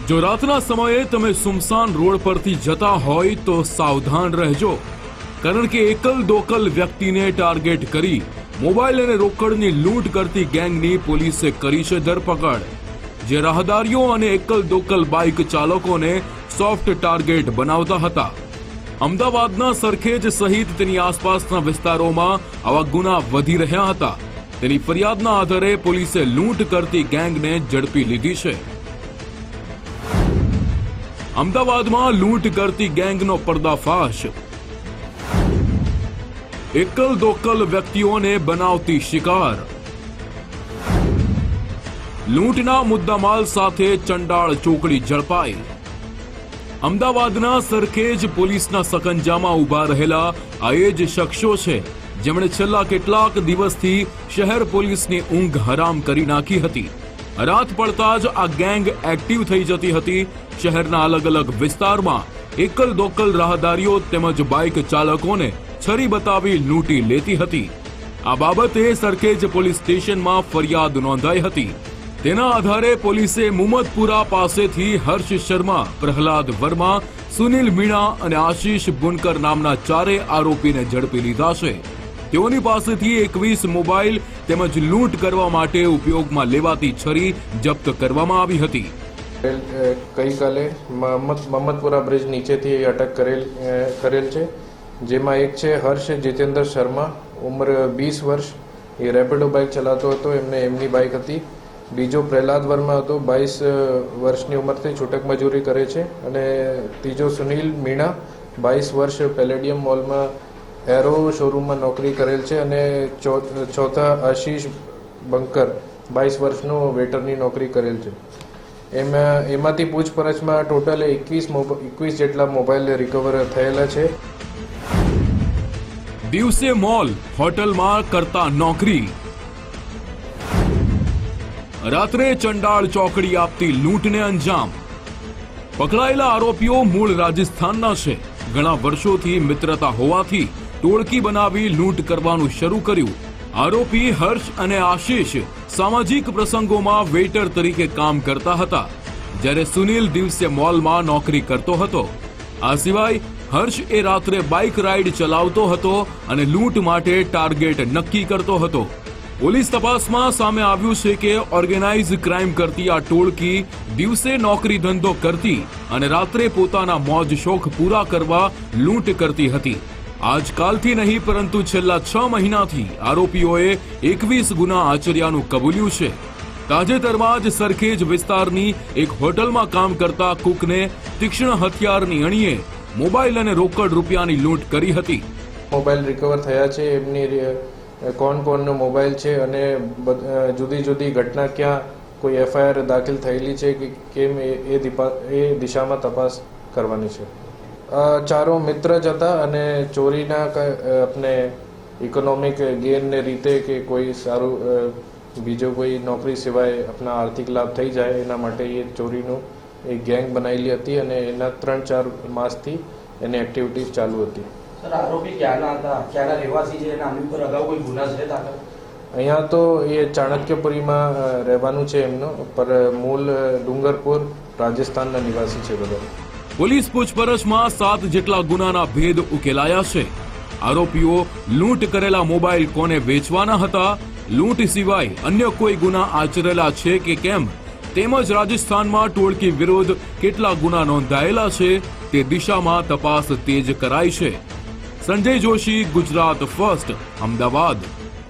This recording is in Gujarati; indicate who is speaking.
Speaker 1: જો રાતના સમયે તમે સુમસાન રોડ પરથી જતા હોય તો સાવધાન રહેજો, કારણ કે એકલ દોકલ વ્યક્તિને ટાર્ગેટ કરી મોબાઈલ અને રોકડની લૂંટ કરતી ગેંગની પોલીસે કરી છે ધરપકડ, જે રાહદારીઓ અને એકલ દોકલ બાઇક ચાલકોને સોફ્ટ ટાર્ગેટ બનાવતા હતા। અમદાવાદના સરખેજ સહિત તેની આસપાસના વિસ્તારોમાં આવા ગુના વધી રહ્યા હતા। તેની ફરિયાદના આધારે પોલીસે લૂંટ કરતી ગેંગને ઝડપી લીધી છે। અમદાવાદમાં લૂંટ કરતી ગેંગનો પર્દાફાશ। એકલ દોકલ વ્યક્તિઓને બનાવતી શિકાર। લૂંટના મુદ્દામાલ સાથે ચંડાળ ચોકડી ઝડપાઈ। અમદાવાદના સરખેજ પોલીસના સકંજામાં ઊભા રહેલા આ એ જ શખ્સો છે જેમણે છેલ્લા કેટલાક દિવસથી શહેર પોલીસની ઊંઘ હરામ કરી નાખી હતી। રાત પડતા જ આ ગેંગ એક્ટિવ થઈ જતી હતી। શહેરના અલગ અલગ વિસ્તારમાં એકલ દોકલ રાહદારીઓ તેમજ બાઇક ચાલકોને છરી બતાવી લૂંટી લેતી હતી। આ બાબતે સરખેજ પોલીસ સ્ટેશનમાં ફરિયાદ નોંધાઈ હતી। તેના આધારે પોલીસે મુમદપુરા પાસેથી હર્ષ શર્મા, પ્રહલાદ વર્મા, સુનિલ મીણા અને આશીષ બુનકર નામના ચારેય આરોપીને ઝડપી લીધા છે। તેઓની પાસેથી 21 મોબાઈલ તેમજ લૂંટ કરવા માટે ઉપયોગમાં લેવાતી છરી જપ્ત કરવામાં આવી હતી।
Speaker 2: ગઈકાલે મહમ્મદપુરા બ્રિજ નીચેથી અટક કરેલ છે, જેમાં એક છે હર્ષ જીતેન્દ્ર શર્મા, ઉંમર 20 વર્ષ, એ રેપિડો બાઇક ચલાવતો હતો, એમની બાઇક હતી। બીજો પ્રહલાદ વર્મા હતો, 22 વર્ષની ઉંમરથી છૂટક મજૂરી કરે છે। અને ત્રીજો સુનિલ મીણા, 22 વર્ષ, પેલેડિયમ મોલમાં એરો શોરૂમમાં નોકરી કરેલ છે। અને ચોથા આશીષ બંકર, 22 વર્ષનો વેટરની નોકરી કરેલ છે। એમાંથી પૂછપરછમાં ટોટલ 21 જેટલા મોબાઈલ રિકવર થયેલા છે।
Speaker 1: દિવસે મોલ, હોટલમાં કરતા નોકરી, રાત્રે ચંડાળ ચોકડી આપતી લૂંટને અંજામ। પકડાયેલા આરોપીઓ મૂળ રાજસ્થાનના છે। ઘણા વર્ષોથી મિત્રતા હોવાથી ટોળકી બનાવી લૂંટ કરવાનું શરૂ કર્યું। આરોપી હર્ષ અને આશીષ સામાજિક પ્રસંગોમાં વેઇટર તરીકે કામ કરતા હતા, જ્યારે સુનિલ દિવસે મોલમાં નોકરી કરતો હતો। આ સિવાય હર્ષ એ રાત્રે બાઇક રાઇડ ચલાવતો હતો અને લૂંટ માટે ટાર્ગેટ નક્કી કરતો હતો। પોલીસ તપાસમાં સામે આવ્યું છે કે ઓર્ગેનાઇઝ ક્રાઇમ કરતી આ ટોળકી દિવસે નોકરી ધંધો કરતી અને રાત્રે પોતાના મોજ શોખ પૂરા કરવા લૂંટ કરતી હતી। આજકાલથી નહીં પરંતુ છેલ્લા 6 મહિનાથી આરોપીઓએ 21 ગુના આચર્યાનું કબૂલ્યું છે। તાજેતરમાં જ સરખેજ વિસ્તારની એક હોટલમાં કામ કરતા કુકને તીક્ષ્ણ હથિયારની અણીએ મોબાઈલ અને રોકડ રૂપિયાની લૂંટ કરી હતી।
Speaker 2: મોબાઈલ રિકવર થયા છે, એમની કોણનો મોબાઈલ છે અને જુદી જુદી ઘટના ક્યાં કોઈ એફઆઈઆર દાખલ થયેલી છે કે કેમ એ દિશામાં તપાસ કરવાની છે। ચારો મિત્ર જ હતા અને ચોરીના આપણે ઇકોનોમિક ગેનને રીતે કે કોઈ સારું બીજો કોઈ નોકરી સિવાય આપણા આર્થિક લાભ થઈ જાય એના માટે એ ચોરીનું એક ગેંગ બનાવેલી હતી અને એના 3-4 માસથી એની એક્ટિવિટીઝ ચાલુ હતી।
Speaker 3: સર, આરોપી ક્યાંના હતા, ક્યાંના રહેવાસી છે, એના આની ઉપર અગાઉ કોઈ ગુના છે દાખલ?
Speaker 2: અહીંયા તો એ ચાણક્યપુરીમાં રહેવાનું છે એમનો, પર મૂળ ડુંગરપુર રાજસ્થાનના નિવાસી છે બધા।
Speaker 1: પોલીસ પૂછપરછમાં 7 જેટલા ગુનાના ભેદ ઉકેલાયા છે। આરોપીઓ લૂંટ કરેલા મોબાઈલ કોને વેચવાના હતા, લૂંટ સિવાય અન્ય કોઈ ગુના આચરેલા છે કે કેમ, તેમજ રાજસ્થાનમાં ટોળકી વિરુદ્ધ કેટલા ગુના નોંધાયેલા છે તે દિશામાં તપાસ તેજ કરાઈ છે। સંજય જોશી, ગુજરાત ફર્સ્ટ, અમદાવાદ।